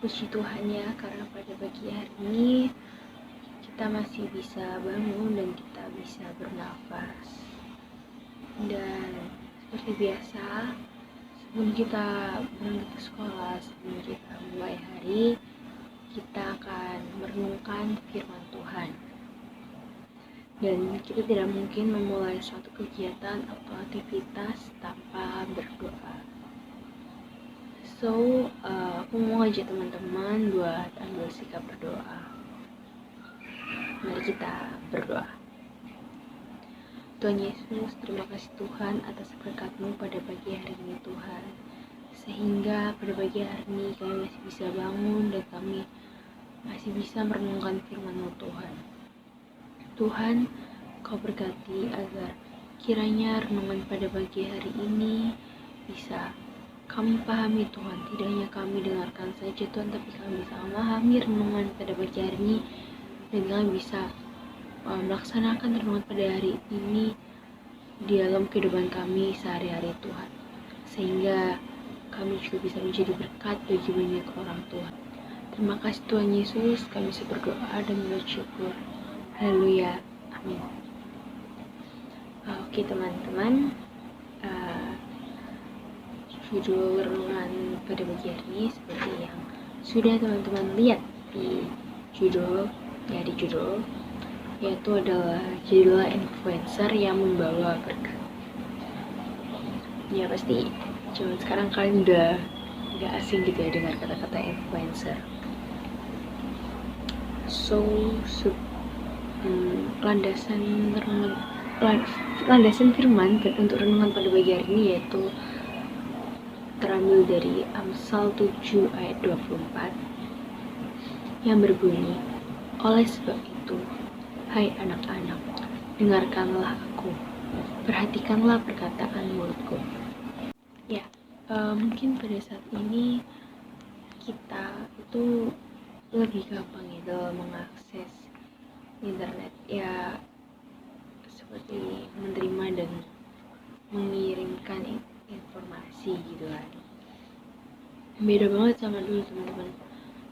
Puji Tuhan ya, karena pada pagi hari ini kita masih bisa bangun dan kita bisa bernafas. Dan seperti biasa, sebelum kita berangkat ke sekolah, sebelum kita mulai hari, kita akan merenungkan firman Tuhan. Dan kita tidak mungkin memulai suatu kegiatan atau aktivitas tanpa berdoa. So, aku mau ngajak teman-teman buat ambil sikap berdoa. Mari kita berdoa. Tuhan Yesus, terima kasih Tuhan atas berkat-Mu pada pagi hari ini Tuhan. Sehingga pada pagi hari ini kami masih bisa bangun dan kami masih bisa merenungkan firman-Mu Tuhan. Tuhan, Kau berkati agar kiranya renungan pada pagi hari ini bisa kami pahami Tuhan, tidak hanya kami dengarkan saja Tuhan, tapi kami bisa memahami renungan pada pagi hari ini dan kami bisa melaksanakan renungan pada hari ini di dalam kehidupan kami sehari-hari Tuhan, sehingga kami juga bisa menjadi berkat bagi banyak orang Tuhan. Terima kasih Tuhan Yesus, kami bisa berdoa dan bersyukur. Haleluya, amin. Oke teman-teman, judul renungan pada pagi hari ini seperti yang sudah teman-teman lihat di judul, yaitu adalah judul influencer yang membawa berkat. Ya pasti zaman sekarang kalian udah gak asing gitu ya dengar kata-kata influencer. So, landasan firman untuk renungan pada pagi hari ini yaitu terambil dari Amsal 7 ayat 24 yang berbunyi, oleh sebab itu, hai anak-anak, dengarkanlah aku, perhatikanlah perkataan mulutku. Ya, mungkin pada saat ini kita itu lebih gampang ya dalam mengakses internet, ya seperti menerima dan mengirimkan informasi gitu kan. Beda banget sama dulu teman-teman.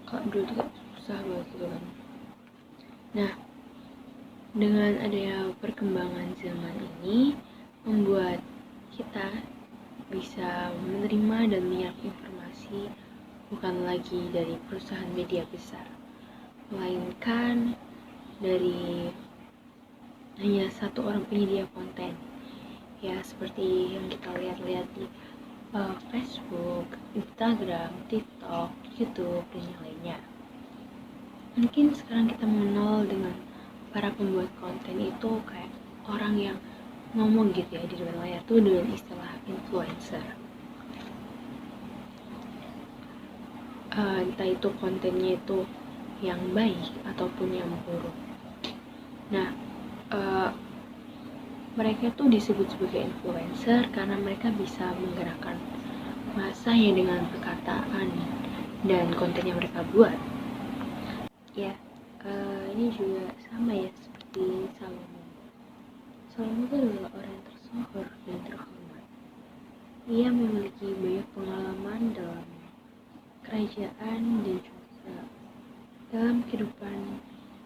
Kalau dulu tuh susah banget gitu kan. Nah, dengan adanya perkembangan zaman ini membuat kita bisa menerima dan menyerap informasi bukan lagi dari perusahaan media besar, melainkan dari hanya satu orang penyedia konten. Ya, seperti yang kita lihat-lihat di Facebook, Instagram, TikTok, YouTube, dan yang lainnya. Mungkin sekarang kita mengenal dengan para pembuat konten itu kayak orang yang ngomong gitu ya di depan layar tuh dengan istilah influencer. Entah itu kontennya itu yang baik ataupun yang buruk. Nah, mereka tuh disebut sebagai influencer karena mereka bisa menggerakkan massa yang dengan perkataan dan konten yang mereka buat. Ya, ini juga sama ya seperti Salomo. Salomo itu adalah orang yang tersohor dan terhormat. Ia memiliki banyak pengalaman dalam kerajaan dan juga dalam kehidupan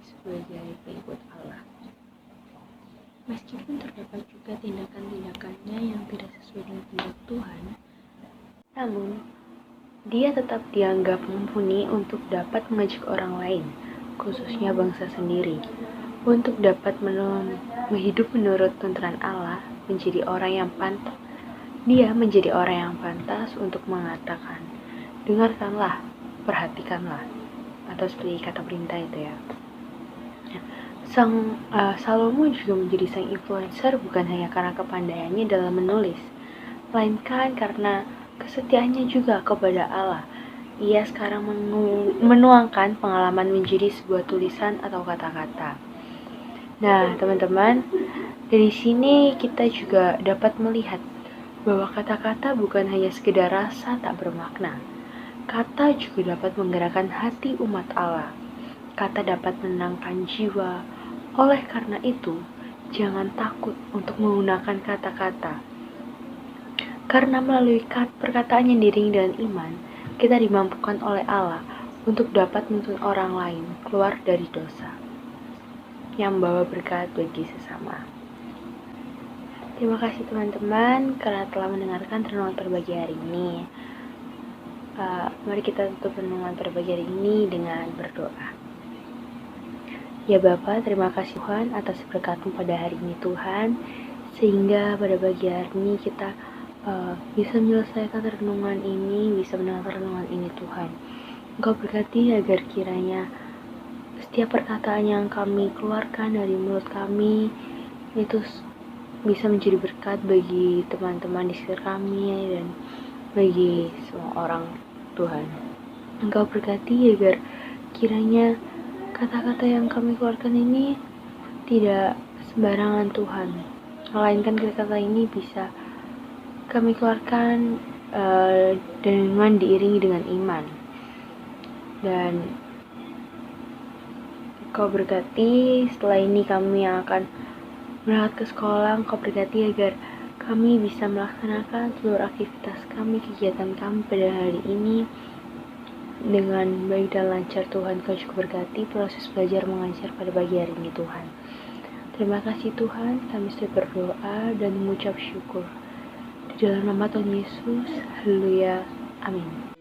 sebagai pengikut Allah. Meskipun terdapat juga tindakan-tindakannya yang tidak sesuai dengan kehendak Tuhan, namun dia tetap dianggap mumpuni untuk dapat mengajak orang lain, khususnya bangsa sendiri, untuk dapat hidup menurut tuntunan Allah, menjadi orang yang pantas. Dia menjadi orang yang pantas untuk mengatakan, dengarkanlah, perhatikanlah, atau seperti kata perintah itu ya. Salomo juga menjadi sang influencer bukan hanya karena kepandaiannya dalam menulis, melainkan karena kesetiaannya juga kepada Allah. Ia sekarang menuangkan pengalaman menjadi sebuah tulisan atau kata-kata. Nah, teman-teman, dari sini kita juga dapat melihat bahwa kata-kata bukan hanya sekedar rasa tak bermakna. Kata juga dapat menggerakkan hati umat Allah. Kata dapat menenangkan jiwa. Oleh karena itu, jangan takut untuk menggunakan kata-kata. Karena melalui perkataan yang diiringi dengan iman, kita dimampukan oleh Allah untuk dapat menuntun orang lain keluar dari dosa yang membawa berkat bagi sesama. Terima kasih teman-teman karena telah mendengarkan renungan berbagi hari ini. Mari kita tutup renungan berbagi hari ini dengan berdoa. Ya Bapa, terima kasih Tuhan atas berkat-Mu pada hari ini Tuhan, sehingga pada pagi hari ini kita bisa menyelesaikan renungan ini, bisa mendengarkan renungan ini Tuhan. Engkau berkati agar kiranya setiap perkataan yang kami keluarkan dari mulut kami itu bisa menjadi berkat bagi teman-teman di sekitar kami dan bagi semua orang Tuhan. Engkau berkati agar kiranya kata-kata yang kami keluarkan ini tidak sembarangan Tuhan, melainkan kata-kata ini bisa kami keluarkan dengan diiringi dengan iman. Dan Engkau berkati setelah ini kami yang akan berangkat ke sekolah. Engkau berkati agar kami bisa melaksanakan seluruh aktivitas kami, kegiatan kami pada hari ini dengan baik dan lancar Tuhan. Kau juga berkati proses belajar mengajar pada pagi hari ini Tuhan. Terima kasih Tuhan, kami sudah berdoa dan mengucap syukur. Di dalam nama Tuhan Yesus, haleluya, amin.